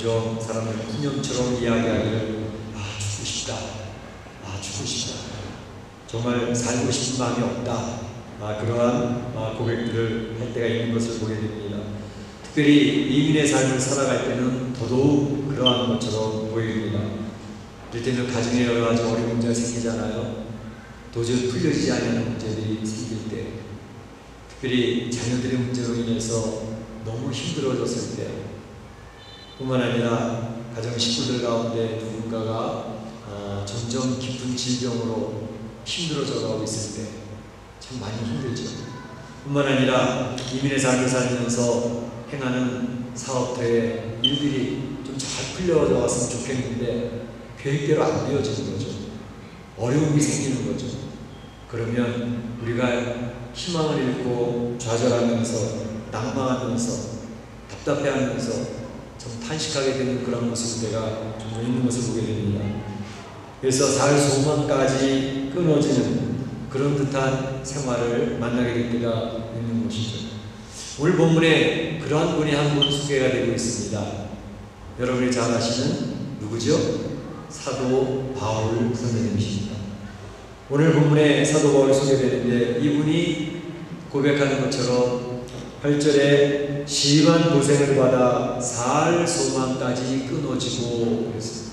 점점 사람들 푸념처럼 이야기하기를 죽고 싶다, 죽고 싶다, 정말 살고 싶은 마음이 없다, 그러한 고백들을 할 때가 있는 것을 보게 됩니다. 특별히 이민의 삶을 살아갈 때는 더더욱 그러한 것처럼 보입니다. 이럴 때는 가정에 여러 가지 어려운 문제가 생기잖아요. 도저히 풀려지지 않는 문제들이 생길 때, 특별히 자녀들의 문제로 인해서 너무 힘들어졌을 때, 뿐만 아니라 가정 식구들 가운데 누군가가 점점 깊은 질병으로 힘들어져 가고 있을 때 참 많이 힘들죠. 뿐만 아니라 이민의 삶을 살면서 행하는 사업터의 일들이 좀 잘 풀려져 왔으면 좋겠는데 계획대로 안 되어지는 거죠. 어려움이 생기는 거죠. 그러면 우리가 희망을 잃고 좌절하면서 낙망하면서 답답해하면서 좀 탄식하게 되는 그런 모습들가 좀 있는 것을 보게 됩니다. 그래서 살 소망까지 끊어지는 그런 듯한 생활을 만나게 될 때가 있는 것이죠. 오늘 본문에 그러한 분이 한 분 소개가 되고 있습니다. 여러분이 잘 아시는 누구죠? 사도 바울 선생님이십니다. 오늘 본문에 사도 바울이 소개되는데 이분이 고백하는 것처럼 8절에 심한 고생을 받아 살 소망까지 끊어지고 그랬습니다.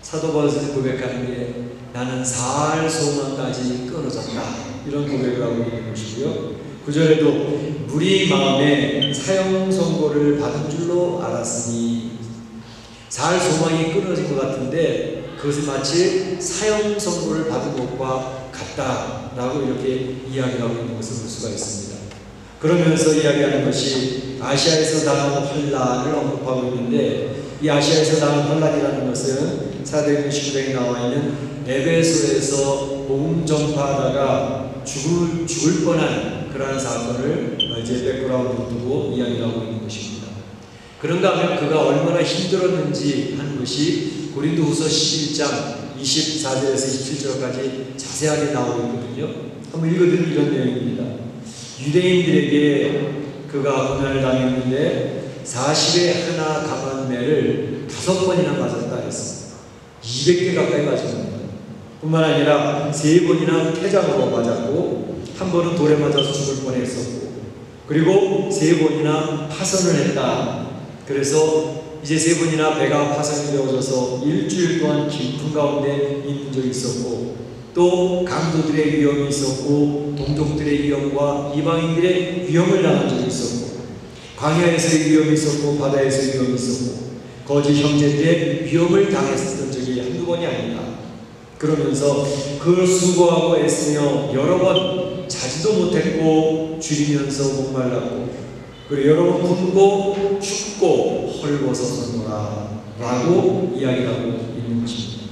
사도 바울이 고백하는 게 나는 살 소망까지 끊어졌다, 이런 고백을 하고 있는 것이고요. 9절에도 무리 마음에 사형 선고를 받은 줄로 알았으니, 살 소망이 끊어진 것 같은데 그것은 마치 사형 선고를 받은 것과 같다라고 이렇게 이야기하고 있는 것을 볼 수가 있습니다. 그러면서 이야기하는 것이 아시아에서 당한 환난을 언급하고 있는데, 이 아시아에서 당한 환난이라는 것은 사도행전 19장에 나와 있는 에베소에서 복음 전파하다가 죽을 뻔한 그러한 사건을 이제 백그라운드로 두고 이야기하고 있는 것입니다. 그런가 하면 그가 얼마나 힘들었는지 하는 것이 고린도후서 11장 24절에서 27절까지 자세하게 나오고 있거든요. 한번 읽어드리면 이런 내용입니다. 유대인들에게 그가 고난을 당했는데 40에 하나 감한 매를 5번이나 맞았다 했습니다. 200개 가까이 맞은 겁니다. 뿐만 아니라 3번이나 태장으로 맞았고, 한 번은 돌에 맞아서 죽을 뻔했었고, 그리고 3번이나 파선을 했다. 그래서 이제 3번이나 배가 파선이 되어져서 일주일 동안 깊은 가운데 있는 적이 있었고, 또 강도들의 위험이 있었고, 동족들의 위험과 이방인들의 위험을 당한 적이 있었고, 광야에서의 위험이 있었고, 바다에서의 위험이 있었고, 거짓 형제들의 위험을 당했었던 적이 한두 번이 아니다. 그러면서 그걸 수고하고 애쓰며 여러 번 자지도 못했고 줄이면서 목말랐고, 그리고 여러 번 굶고 춥고 헐벗었노라 라고 이야기하고 있는 것입니다.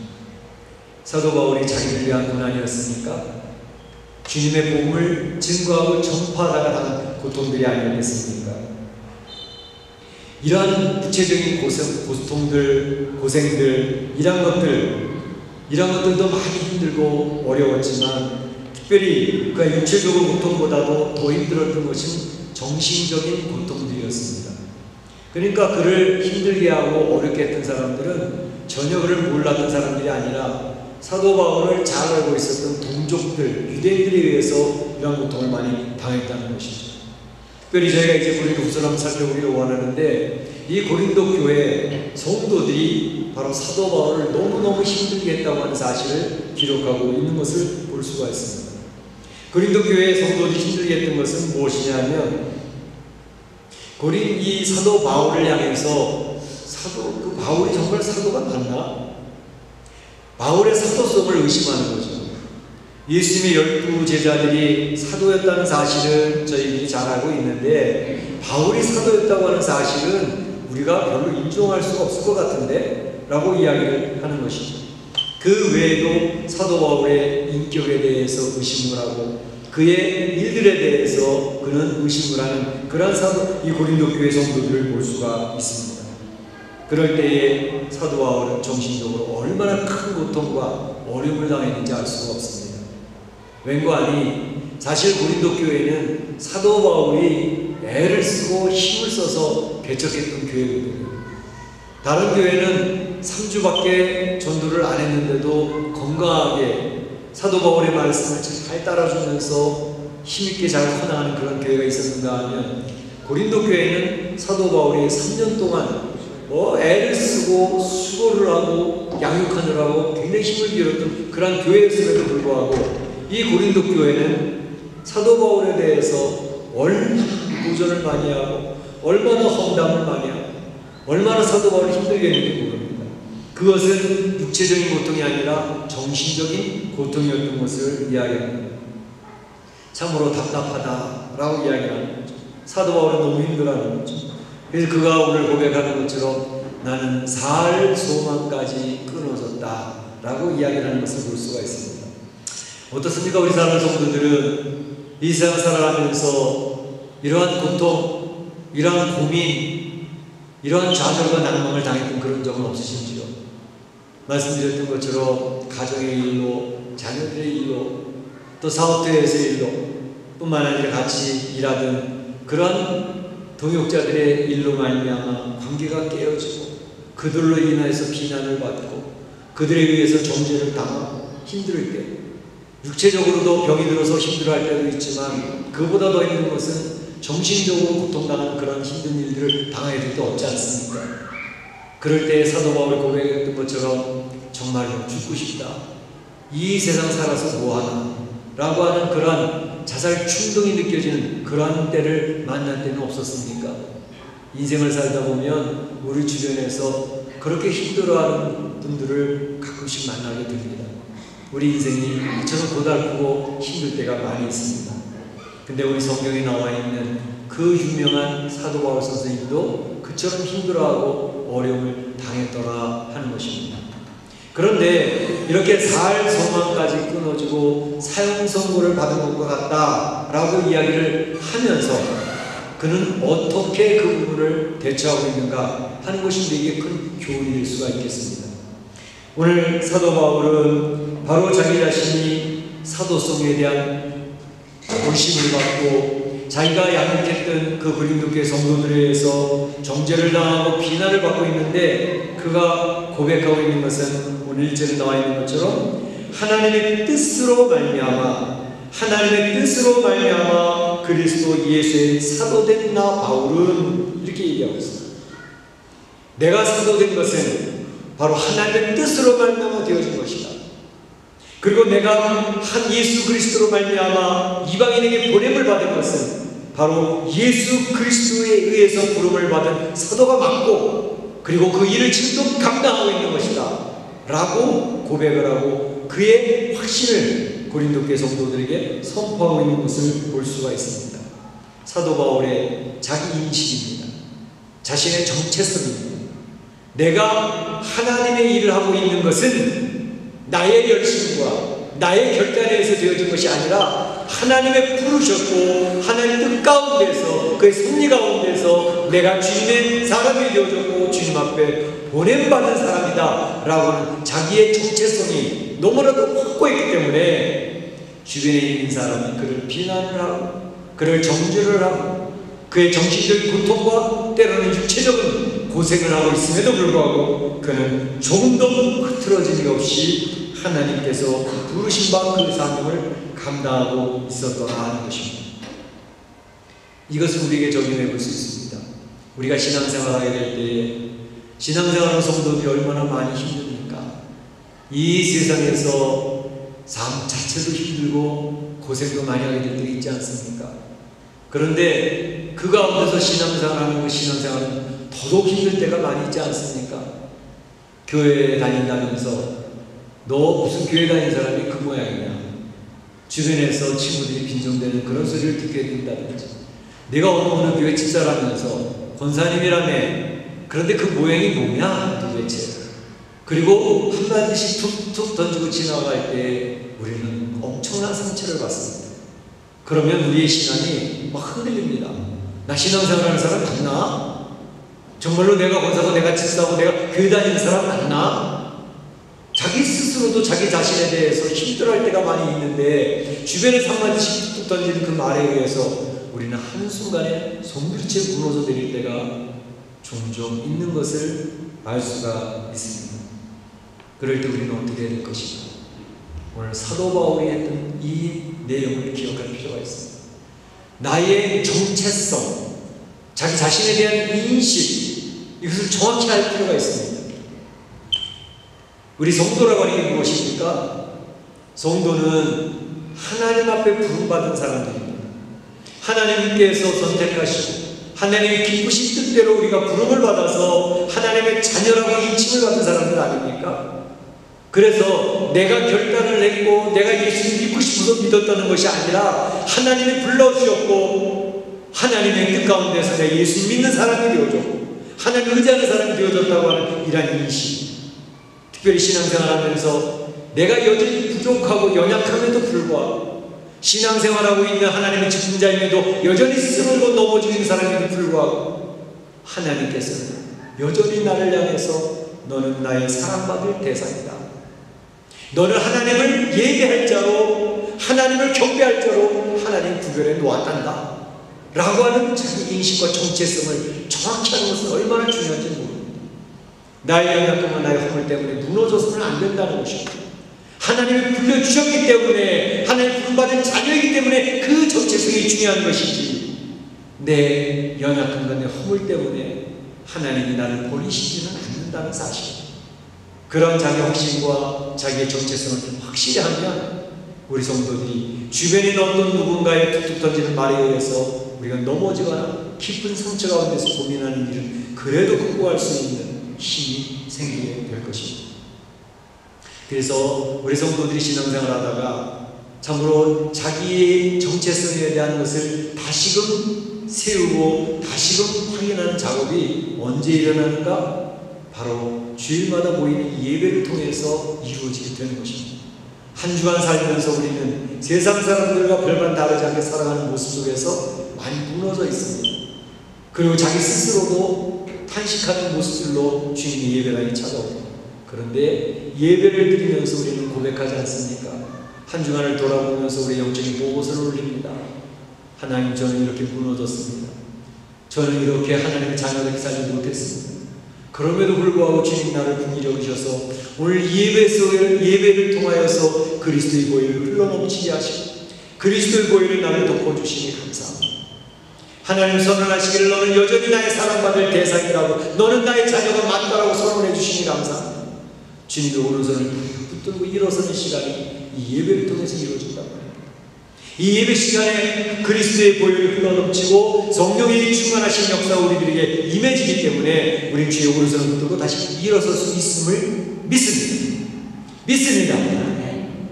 사도 바울이 자기를 위한 고난이었습니까? 주님의 복음을 증거하고 전파하다가 당한 고통들이 아니었겠습니까? 이러한 구체적인 고통들, 고생들, 이런 것들도 많이 힘들고 어려웠지만, 특별히 그 육체적인 고통보다도 더 힘들었던 것은 정신적인 고통들이었습니다. 그러니까 그를 힘들게 하고 어렵게 했던 사람들은 전혀 그를 몰랐던 사람들이 아니라 사도 바울을 잘 알고 있었던 동족들, 유대인들에 의해서 이런 고통을 많이 당했다는 것이죠. 특별히 저희가 이제 고린도후서를 한번 살펴보기를 원하는데, 이 고린도 교회 성도들이 바로 사도 바울을 너무너무 힘들게 했다고 하는 사실을 기록하고 있는 것을 볼 수가 있습니다. 고린도 교회 성도들이 힘들게 했던 것은 무엇이냐면, 이 사도 바울을 향해서 그 바울이 정말 사도가 맞나? 바울의 사도성을 의심하는 거죠. 예수님의 12 제자들이 사도였다는 사실은 저희들이 잘 알고 있는데, 바울이 사도였다고 하는 사실은 우리가 별로 인정할 수가 없을 것 같은데 라고 이야기를 하는 것이죠. 그 외에도 사도 바울의 인격에 대해서 의심을 하고 그의 일들에 대해서 그는 의심을 하는 그런 이 고린도 교회 성도들을 볼 수가 있습니다. 그럴 때에 사도 바울은 정신적으로 얼마나 큰 고통과 어려움을 당했는지 알 수가 없습니다. 왠고 하니 사실 고린도 교회는 사도 바울이 애를 쓰고 힘을 써서 개척했던 교회거든요. 다른 교회는 3주밖에 전도를 안 했는데도 건강하게 사도 바울의 말씀을 잘 따라주면서 힘있게 잘 커나가는 그런 교회가 있었는가 하면, 고린도 교회는 사도 바울이 3년 동안 애를 쓰고 수고를 하고 양육하느라고 굉장히 힘을 기울였던 그런 교회였음에도 불구하고, 이 고린도 교회는 사도 바울에 대해서 얼마나 도전을 많이 하고 얼마나 험담을 많이 하고 얼마나 사도 바울이 힘들게 했는지 모릅니다. 그것은 육체적인 고통이 아니라 정신적인 고통이었던 것을 이야기합니다. 참으로 답답하다라고 이야기하는 거죠. 사도 바울은 너무 힘들어하는 거죠. 그래서 그가 오늘 고백하는 것처럼 나는 살 소망까지 끊어졌다라고 이야기하는 것을 볼 수가 있습니다. 어떻습니까? 우리 사랑하는 성도들은 이 세상 살아가면서 이러한 고통, 이러한 고민, 이러한 좌절과 낭망을 당했던 그런 적은 없으신지요? 말씀드렸던 것처럼 가정의 일로, 자녀들의 일로, 또 사업대에서의 일로 뿐만 아니라 같이 일하던 그러한 동역자들의 일로 말미암아 관계가 깨어지고 그들로 인해서 비난을 받고 그들에 의해서 정죄를 당하고 힘들 때, 육체적으로도 병이 들어서 힘들어할 때도 있지만 그보다 더 힘든 것은 정신적으로 고통당하는 그런 힘든 일들을 당하게 될 때 없지 않습니까? 그럴 때 사도 바울이 고백했던 것처럼 정말로 죽고 싶다, 이 세상 살아서 뭐하나 라고 하는 그러한 자살 충동이 느껴지는 그러한 때를 만날 때는 없었습니까? 인생을 살다 보면 우리 주변에서 그렇게 힘들어하는 분들을 가끔씩 만나게 됩니다. 우리 인생이 이처럼 고달프고 힘들 때가 많이 있습니다. 근데 우리 성경에 나와 있는 그 유명한 사도 바울 선생님도 그처럼 힘들어하고 어려움을 당했더라 하는 것입니다. 그런데 이렇게 살 소망까지 끊어지고 사형 선고를 받은 것과 같다라고 이야기를 하면서 그는 어떻게 그 부분을 대처하고 있는가 하는 것이 우리에게 큰 교훈이 될 수가 있겠습니다. 오늘 사도 바울은 바로 자기 자신이 사도성에 대한 불신을 받고 자기가 양육했던 그 고린도 교회 성도들에 의해서 정죄를 당하고 비난을 받고 있는데, 그가 고백하고 있는 것은 오늘 1절에 나와 있는 것처럼 하나님의 뜻으로 말미암아 그리스도 예수의 사도된 나 바울은, 이렇게 얘기하고 있습니다. 내가 사도된 것은 바로 하나님의 뜻으로 말미암아 되어진 것이다. 그리고 내가 한 예수 그리스도로 말미암아 이방인에게 보냄을 받은 것은 바로 예수 그리스도에 의해서 부름을 받은 사도가 맞고, 그리고 그 일을 지금도 감당하고 있는 것이다 라고 고백을 하고 그의 확신을 고린도 교회 성도들에게 선포하고 있는 것을 볼 수가 있습니다. 사도 바울의 자기 인식입니다. 자신의 정체성입니다. 내가 하나님의 일을 하고 있는 것은 나의 열심과 나의 결단에 의해서 되어진 것이 아니라 하나님의 부르셨고 하나님 뜻 가운데서, 그의 섭리 가운데서 내가 주님의 사람이 되어졌고 주님 앞에 보냄받은 사람이다 라고 하는 자기의 정체성이 너무나도 확고했기 때문에 주변에 있는 사람이 그를 비난을 하고 그를 정죄를 하고 그의 정신적인 고통과 때로는 육체적인 고생을 하고 있음에도 불구하고 그는 조금도 흐트러짐이 없이 하나님께서 부르신 바 그 사명을 감당하고 있었더라 하는 것입니다. 이것을 우리에게 적용해 볼 수 있습니다. 우리가 신앙생활을 하게 될 때에 신앙생활하는 성도들이 얼마나 많이 힘듭니까? 이 세상에서 삶 자체도 힘들고 고생도 많이 하게 될 때가 있지 않습니까? 그런데 그 가운데서 신앙생활하는 그 신앙생활은 더더욱 힘들 때가 많이 있지 않습니까? 교회에 다닌다면서 너 무슨 교회 다니는 사람이 그 모양이냐, 주변에서 친구들이 빈정대는 그런 소리를 듣게 된다든지, 내가 어느 교회 집사라면서 권사님이라며, 그런데 그 모양이 뭐냐 도대체. 그리고 한마디씩 툭툭 던지고 지나갈 때 우리는 엄청난 상처를 받습니다. 그러면 우리의 신앙이 막 흔들립니다. 나 신앙생활하는 사람 맞나? 정말로 내가 권사고 내가 집사고 내가 교회 다니는 사람 맞나? 자기 스스로도 자기 자신에 대해서 힘들어할 때가 많이 있는데 주변에서 한마디씩 툭툭 던지는 그 말에 의해서 우리는 한순간에 손부채 무너져 내릴 때가 종종 있는 것을 알 수가 있습니다. 그럴 때 우리는 어떻게 해야 될 것인가? 오늘 사도 바울이 했던 이 내용을 기억할 필요가 있습니다. 나의 정체성, 자기 자신에 대한 인식, 이것을 정확히 알 필요가 있습니다. 우리 성도라고 하는 게 무엇입니까? 성도는 하나님 앞에 부름받은 사람들입니다. 하나님께서 선택하시고 하나님의 기쁘신 뜻대로 우리가 부름을 받아서 하나님의 자녀라고 인칭을 받은 사람들 아닙니까? 그래서 내가 결단을 냈고 내가 예수를 믿고 싶어서 믿었다는 것이 아니라 하나님이 불러주셨고 하나님의 뜻 가운데서 내가 예수 믿는 사람이 되어졌고 하나님 의지하는 사람이 되어졌다고 하는 이러한 인식, 특별히 신앙생활하면서 내가 여전히 부족하고 연약함에도 불구하고 신앙생활하고 있는 하나님의 직분자임에도 여전히 쓰러지고 넘어지고 있는 사람에도 불구하고 하나님께서는 여전히 나를 향해서 너는 나의 사랑받을 대상이다, 너는 하나님을 예배할 자로 하나님을 경배할 자로 하나님 구별해 놓았단다 라고 하는 자기 인식과 정체성을 정확히 하는 것은 얼마나 중요한지 모릅니다. 나의 연약함과 나의 허물 때문에 무너져서는 안 된다는 것입니다. 하나님이 불러주셨기 때문에 하나님 부름받은 자녀이기 때문에 그 정체성이 중요한 것이지 내 연약함과 내 허물 때문에 하나님이 나를 버리시지는 않는다는 사실, 그런 자기 확신과 자기의 정체성을 확실히 하면 우리 성도들이 주변에 어떤 누군가의 툭툭 던지는 말에 의해서 우리가 넘어지거나 깊은 상처 가운데서 고민하는 일은 그래도 극복할 수 있는 힘이 생기게 될 것입니다. 그래서 우리 성도들이 신앙생활 하다가 참으로 자기의 정체성에 대한 것을 다시금 세우고 다시금 확인하는 작업이 언제 일어나는가? 바로 주일마다 모이는 예배를 통해서 이루어지게 되는 것입니다. 한 주간 살면서 우리는 세상 사람들과 별반 다르지 않게 살아가는 모습 속에서 많이 무너져 있습니다. 그리고 자기 스스로도 탄식하는 모습들로 주님의 예배가 찾아옵니다. 그런데 예배를 드리면서 우리는 고백하지 않습니까? 한 주간을 돌아보면서 우리 영적인 보고서를 올립니다. 하나님, 저는 이렇게 무너졌습니다. 저는 이렇게 하나님의 자녀되게 살지 못했습니다. 그럼에도 불구하고 주님 나를 긍휼히 여기셔서 오늘 예배를 통하여서 그리스도의 보혈을 흘러넘치게 하시고 그리스도의 보혈을 나를 덮어주시니 감사합니다. 하나님 선언하시기를 너는 여전히 나의 사랑받을 대상이라고, 너는 나의 자녀가 맞다라고 선언해 주시니 감사합니다. 주님의 오른손을 붙들고 일어서는 시간이 이 예배를 통해서 이루어진다고 합니다. 이 예배 시간에 그리스도의 보혈이 흘러넘치고 성령의 충만하신 역사가 우리들에게 임해지기 때문에 우리는 주의 오른손을 붙들고 다시 일어설 수 있음을 믿습니다.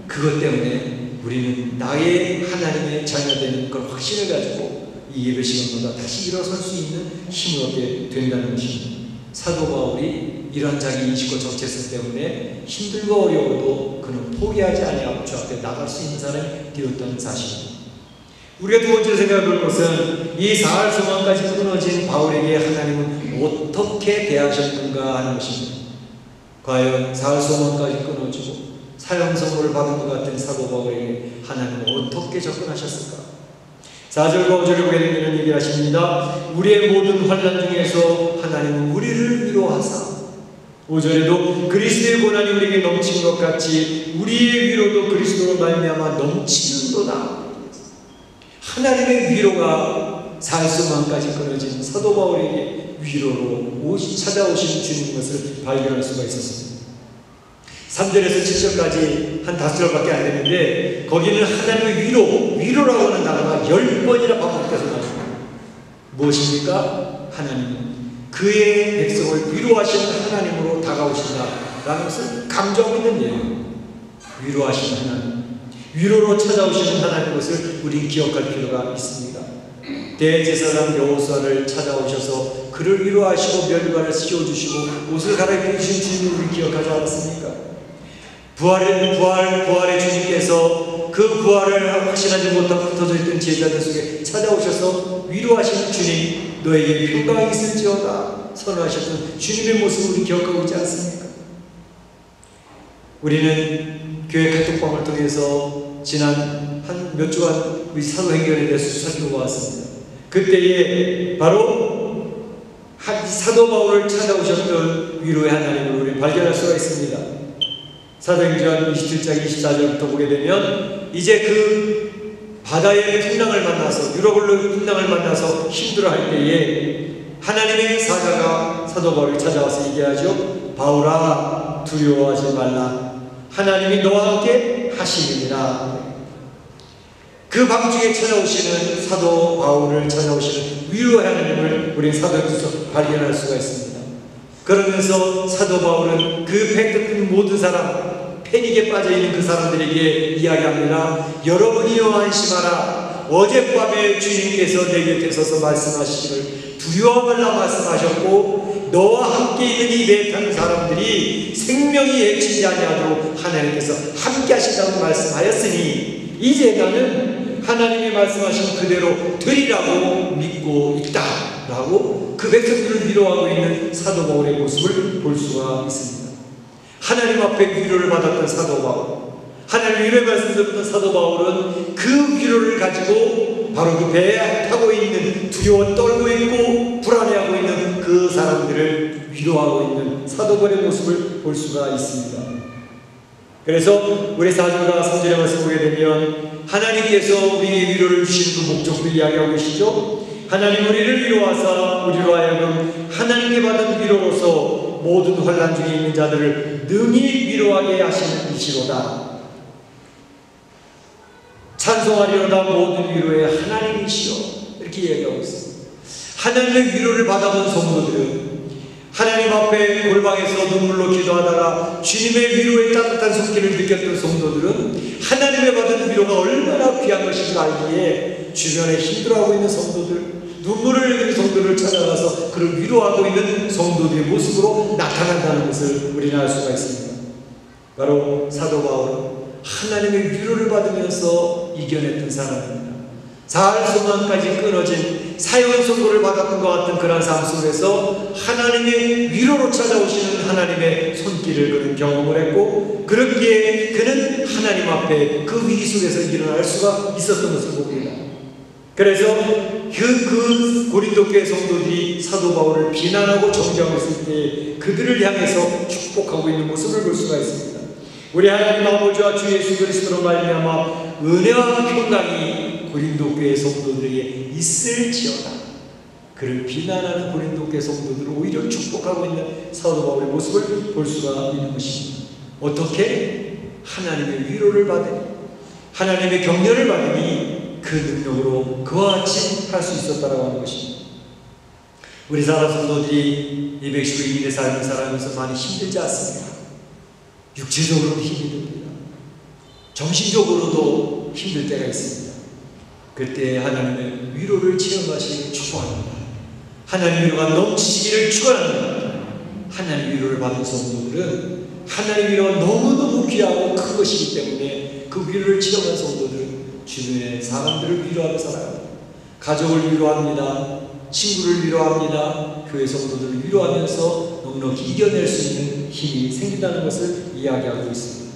그것 때문에 우리는 나의 하나님의 자녀되는 걸 확신을 가지고 이 예배 시간보다 다시 일어설 수 있는 힘을 얻게 된다는 것입니다. 사도 바울이 이러한 자기 인식과 정체성 때문에 힘들고 어려워도 그는 포기하지 아니하고 주 앞에 나갈 수 있는 사람이 되었다는 사실입니다. 우리가 두 번째로 생각해 볼 것은 이 사할 소망까지 끊어진 바울에게 하나님은 어떻게 대하셨는가 하는 것입니다. 과연 사할 소망까지 끊어지고 사형 선고를 받은 것 같은 사도 바울에게 하나님은 어떻게 접근하셨을까? 4절과 5절을 보게 되면 이런 얘기를 하십니다. 우리의 모든 환난 중에서 하나님은 우리를 위로하사, 5절에도 그리스도의 고난이 우리에게 넘친 것 같이 우리의 위로도 그리스도로 말미암아 넘치는도다. 하나님의 위로가 사할소망까지 끊어진 사도 바울에게 위로로 찾아오신 주님인 것을 발견할 수가 있었습니다. 3절에서 7절까지 한 5절밖에 안 되는데 거기는 하나님의 위로라고 하는 단어가 10번이나 반복돼서 나옵니다. 무엇입니까? 하나님은 그의 백성을 위로하시는 하나님으로 다가오신다라는 것을 강조하고 있는 예예요. 위로하시는 하나님, 위로로 찾아오시는 하나님의 것을 우리는 기억할 필요가 있습니다. 대제사장 여호수아를 찾아오셔서 그를 위로하시고 멸관을 씌워주시고 옷을 갈아입혀 주신 주님을 우리 기억하지 않았습니까? 부활의 주님께서 그 부활을 확신하지 못하고 흩어져 있던 제자들 속에 찾아오셔서 위로하시는 주님, 너에게 평강이 있을지어다 선언하셨던 주님의 모습을 우리 기억하고 있지 않습니까? 우리는 교회 카톡방을 통해서 지난 한 몇 주간 우리 사도행전에 대해서 살펴보아 왔습니다. 그때에 바로 사도 바울을 찾아오셨던 위로의 하나님을 우리는 발견할 수가 있습니다. 사도행전 27장 24절부터 보게 되면 이제 그 바다의 풍랑을 만나서 유로굴로 풍랑을 만나서 힘들어할 때에 하나님의 사자가 사도 바울을 찾아와서 얘기하죠. 바울아 두려워하지 말라. 하나님이 너와 함께 하시느니라. 그 밤중에 찾아오시는 사도 바울을 찾아오시는 위로의 하나님을 우리는 사도행전에서 발견할 수가 있습니다. 그러면서 사도 바울은 그 배 모든 사람, 패닉에 빠져있는 그 사람들에게 이야기합니다. 여러분이여 안심하라. 어젯밤에 주님께서 내 곁에 서서 말씀하시기를 두려워 말라 말씀하셨고 너와 함께 있는 이 배에 타는 사람들이 생명이 해치지 아니하도록 하나님께서 함께 하신다고 말씀하였으니 이제 나는 하나님이 말씀하신 그대로 되리라고 믿고 있다 라고 그 백성들을 위로하고 있는 사도 바울의 모습을 볼 수가 있습니다. 하나님 앞에 위로를 받았던 사도 바울, 하나님 위로의 말씀 들었던 사도 바울은 그 위로를 가지고 바로 그 배에 타고 있는 두려워 떨고 있고 불안해하고 있는 그 사람들을 위로하고 있는 사도 바울의 모습을 볼 수가 있습니다. 그래서 우리 4절과 3절의 말씀 보게 되면 하나님께서 우리에게 위로를 주시는 그 목적도 이야기하고 계시죠. 하나님 우리를 위로하사 우리로 하여금 하나님께 받은 위로로서 모든 환난 중에 있는 자들을 능히 위로하게 하시는 이시로다. 찬송하리로다 모든 위로의 하나님이시여. 이렇게 이야기하고 있습니다. 하나님의 위로를 받아본 성도들은 하나님 앞에 골방에서 눈물로 기도하다가 주님의 위로의 따뜻한 손길을 느꼈던 성도들은 하나님의 받은 위로가 얼마나 귀한 것인지 알기에 주변에 힘들어하고 있는 성도들, 눈물을 흘리는 성도들을 찾아가서 그를 위로하고 있는 성도들의 모습으로 나타난다는 것을 우리는 알 수가 있습니다. 바로 사도 바울은 하나님의 위로를 받으면서 이겨냈던 사람입니다. 사흘 소망까지 끊어진 사형 선고를 받았던 것 같은 그런 삶 속에서 하나님의 위로로 찾아오시는 하나님의 손길을 그는 경험을 했고 그렇기에 그는 하나님 앞에 그 위기 속에서 일어날 수가 있었던 것을 봅니다. 그래서 그 고린도 교회 성도들이 사도 바울을 비난하고 정죄하고 있을 때 그들을 향해서 축복하고 있는 모습을 볼 수가 있습니다. 우리 하나님 아버지와 주 예수 그리스도로 말미암아 은혜와 평강이 고린도 교회 성도들에게 있을지어다. 그를 비난하는 고린도 교회 성도들을 오히려 축복하고 있는 사도 바울의 모습을 볼 수가 있는 것입니다. 어떻게? 하나님의 위로를 받으니, 하나님의 격려를 받으니 그 능력으로 그와 같이 할 수 있었다라고 하는 것입니다. 우리 사람 성도들이 219일에 삶을 살아가면서 많이 힘들지 않습니까? 육체적으로도 힘이 듭니다. 정신적으로도 힘들 때가 있습니다. 그때 하나님의 위로를 체험하시기를 축복합니다. 하나님의 위로가 넘치시기를 축원합니다. 하나님의 위로를 받은 성도들은 하나님의 위로가 너무너무 귀하고 큰 것이기 때문에 그 위로를 체험한 성도들은 주변의 사람들을 위로하며 살아요. 가족을 위로합니다. 친구를 위로합니다. 교회 성도들을 위로하면서 넉넉히 이겨낼 수 있는 힘이 생긴다는 것을 이야기하고 있습니다.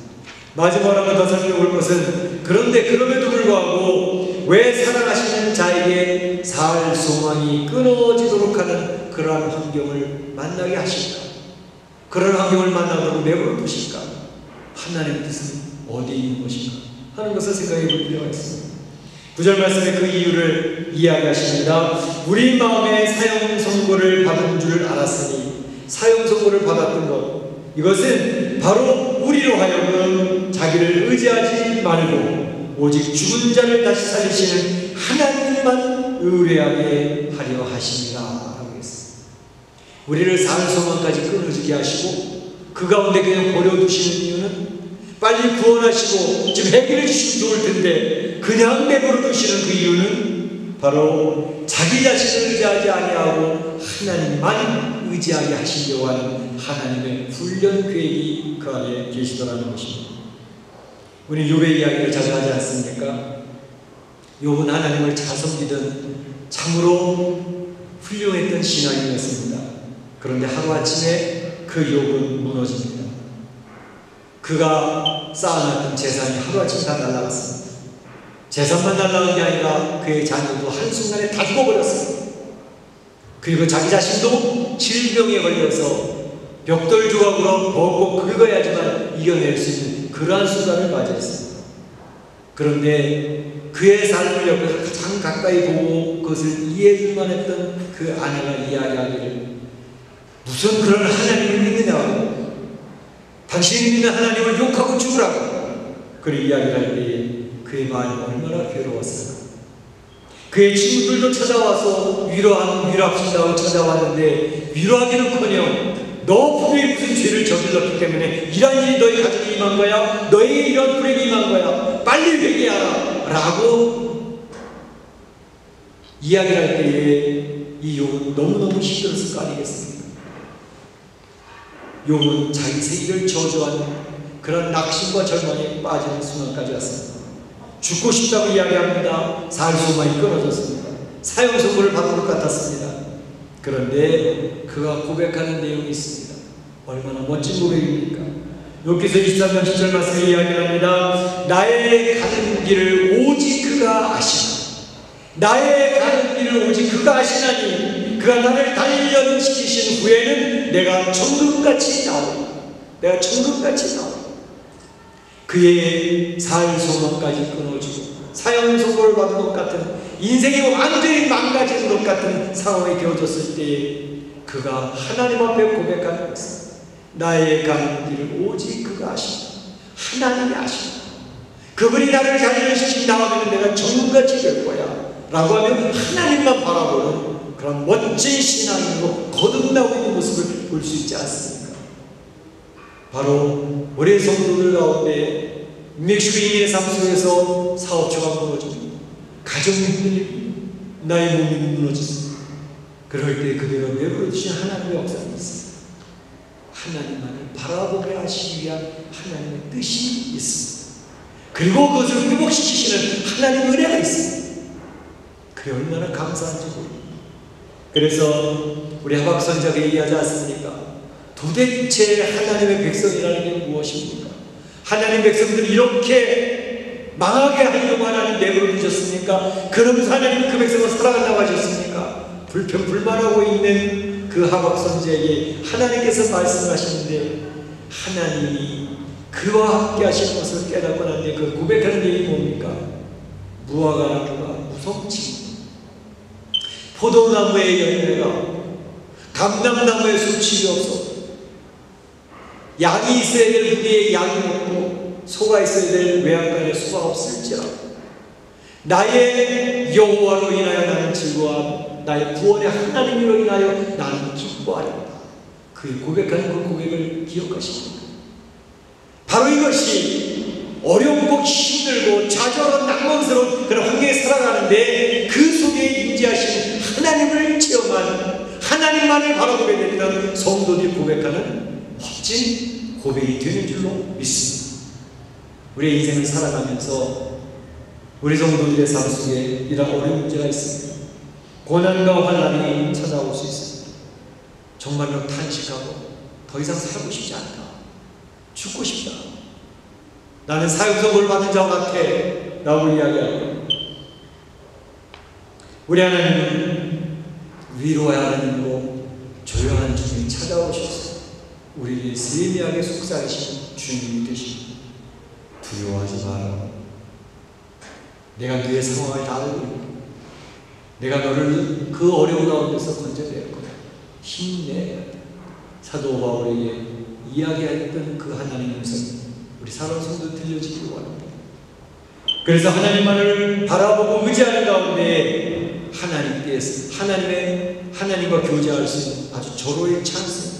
마지막으로 더 살펴볼 것은 그런데 그럼에도 불구하고 왜 사랑하시는 자에게 살 소망이 끊어지도록 하는 그러한 환경을 만나게 하실까? 그런 환경을 만나도록 내버려 두실까? 하나님의 뜻은 어디에 있는 것인가? 하는 것을 생각해 볼 필요가 있습니다. 9절 말씀에 그 이유를 이야기하십니다. 우리 마음에 사형 선고를 받은 줄 알았으니 사형 선고를 받았던 것 이것은 바로 우리로 하여금 자기를 의지하지 말고 오직 죽은 자를 다시 살리시는 하나님만 의뢰하게 하려 하십니다. 라고 했습니다. 우리를 사흘 소망까지 끊어지게 하시고 그 가운데 그냥 버려두시는 이유는 빨리 구원하시고 지금 해결해 주시면 좋을 텐데 그냥 내버려 두시는 그 이유는 바로 자기 자신을 의지하지 아니하고 하나님만 의지하게 하시려고 하는 하나님의 훈련 계획이 그 안에 계시더라는 것입니다. 우리 욥의 이야기를 자주 하지 않습니까? 욥은 하나님을 잘 섬기던 참으로 훌륭했던 신앙인이었습니다. 그런데 하루아침에 그 욥은 무너집니다. 그가 쌓아놨던 재산이 하루아침에 다 날아갔습니다. 재산만 날아간 게 아니라 그의 자녀도 한순간에 다 죽어버렸습니다. 그리고 자기 자신도 질병에 걸려서 벽돌 조각으로 벅벅 긁어야지만 이겨낼 수 있는 그러한 수단을 맞이했습니다. 그런데 그의 삶을 옆에서 가장 가까이 보고 그것을 이해해줄만 했던 그 아내가 이야기하기를 무슨 그런 하나님을 믿느냐고, 당신이 믿는 하나님을 욕하고 죽으라고 그런 이야기를 할 때에 그의 마음이 얼마나 괴로웠을까. 그의 친구들도 찾아와서 위로합시다고 찾아왔는데 위로하기는커녕 너 분명히 무슨 죄를 저질렀기 때문에 이런 일이 너희 가정에 임한 거야, 너희 이런 불행이 임한 거야, 빨리 회개하라 라고 이야기를 할 때에 이 욥은 너무너무 힘들었을 거 아니겠습니까? 욥은 자기 세계를 저주하는 그런 낙심과 절망에 빠지는 순간까지 왔습니다. 죽고 싶다고 이야기합니다. 살 소망이 끊어졌습니다. 사형 선고를 받은 것 같았습니다. 그런데 그가 고백하는 내용이 있습니다. 얼마나 멋진 고백입니까? 욥기서 23장 10절 말씀에 이야기합니다. 나의 가는 길을 오직 그가 아시나, 나의 가는 길을 오직 그가 아시나니 그가 나를 단련시키신 후에는 내가 천국같이 나오리라. 내가 천국같이 나오리라. 그의 살 소망까지 끊어지고 사형 선고를 받은 것 같은, 인생이 완전히 망가진 것 같은 상황에 되어졌을 때에 그가 하나님 앞에 고백하는 것은 나의 가는 길을 오직 그가 아신다. 하나님이 아신다. 그분이 나를 단련시킨 다음에는 내가 천국같이 될 거야 라고 하면 하나님만 바라보는 그런 멋진 신앙으로 거듭나고 있는 모습을 볼 수 있지 않습니까? 바로 우리 성도들 가운데 멕시코인의 삶 속에서 사업처가 무너집니다. 가정이 흔들립니다. 나의 몸이 무너집니다. 그럴 때 그대로 내버려 두신 하나님의 역사가 있습니다. 하나님만을 바라보게 하시기 위한 하나님의 뜻이 있습니다. 그리고 그것을 회복시키시는 하나님의 은혜가 있습니다. 그게 얼마나 감사한지 모릅니다. 그래서 우리 하박 선지자가 얘기하지 않습니까? 도대체 하나님의 백성이라는 게 무엇입니까? 하나님 백성들이 이렇게 망하게 하려고 하나님 내버려 두셨습니까? 그러면서 하나님이 그 백성을 사랑한다고 하셨습니까? 불평불만하고 있는 그 하박 선지자에게 하나님께서 말씀하시는데 하나님이 그와 함께 하신 것을 깨닫고 난 뒤에 그 고백하는 얘기 뭡니까? 무화과 나무가 무성치, 포도나무의 열매가, 감람나무의 수치가 없어, 양이 있어야 될 무리에 양이 없고 소가 있어야 될 외양간에 소가 없을지라도 나의 여호와로 인하여 나는 즐거워하고 나의 구원의 하나님으로 인하여 나는 기뻐하리로다. 그 고백하는 그 고백을 기억하십니까? 바로 이것이 어렵고 힘들고 좌절하고 낭만스러운 그런 환경에 살아가는데 그 속에 임재하신 하나님을 체험한, 하나님만을 바라보게 되는 성도들이 고백하는 멋진 고백이 되는 줄로 믿습니다. 우리의 인생을 살아가면서 우리 성도들의 삶 속에 이런 어려운 문제가 있습니다. 고난과 환난이 찾아올 수 있습니다. 정말로 탄식하고 더 이상 살고 싶지 않다, 죽고 싶다, 나는 사형 선고를 받은 자와 같아 라고 이야기하고, 우리 하나님은 위로의 하나님으로 조용한 주님이 찾아오셔서 우리를 세미하게 속삭이시는 주님이 되십니다. 두려워하지 마라. 내가 너의 상황을 다 알고 있고 내가 너를 그 어려운 가운데서 건져낼 거야. 힘내. 사도 바울에게 이야기했던 그 하나님의 음성이 우리 사랑 성도 들려지기를 원합니다. 그래서 하나님만을 바라보고 의지하는 가운데 하나님과 교제할 수 있는 아주 절호의 찬스,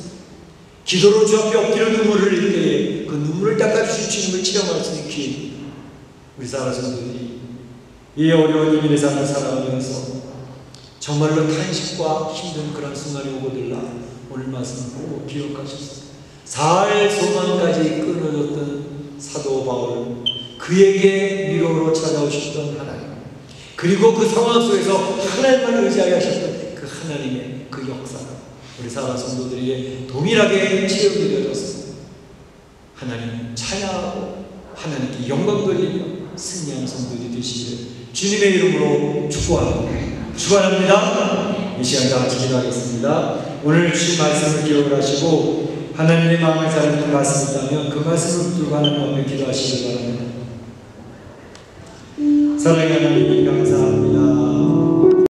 기도로 주 앞에 엎드려 눈물을 흘릴 때에 그 눈물을 닦아주신 주님을 체험할 수 있는 기회입니다. 우리 사랑 성도들이 이 어려운 이민의 삶을 살아가면서 정말로 탄식과 힘든 그런 순간이 오고들라 오늘 말씀을 보고 기억하셨습니다. 살 소망까지 끊어졌던 사도 바울, 그에게 위로로 찾아오셨던 하나님, 그리고 그 상황 속에서 하나님만 의지하게 하셨던 그 하나님의 그 역사가 우리 사랑 성도들에게 동일하게 체험이 되어졌습니다. 하나님 찬양하고 하나님께 영광 돌리며 승리하는 성도들이 되시기를 주님의 이름으로 축원합니다. 이 시간 다 같이 기도하겠습니다. 오늘 주신 말씀을 기억을 하시고 하나님의 마음을 잘 듣는 말씀이 있다면 그 말씀을 붙들고 하나님 앞에 기도하시길 바랍니다. 사랑하는 하나님,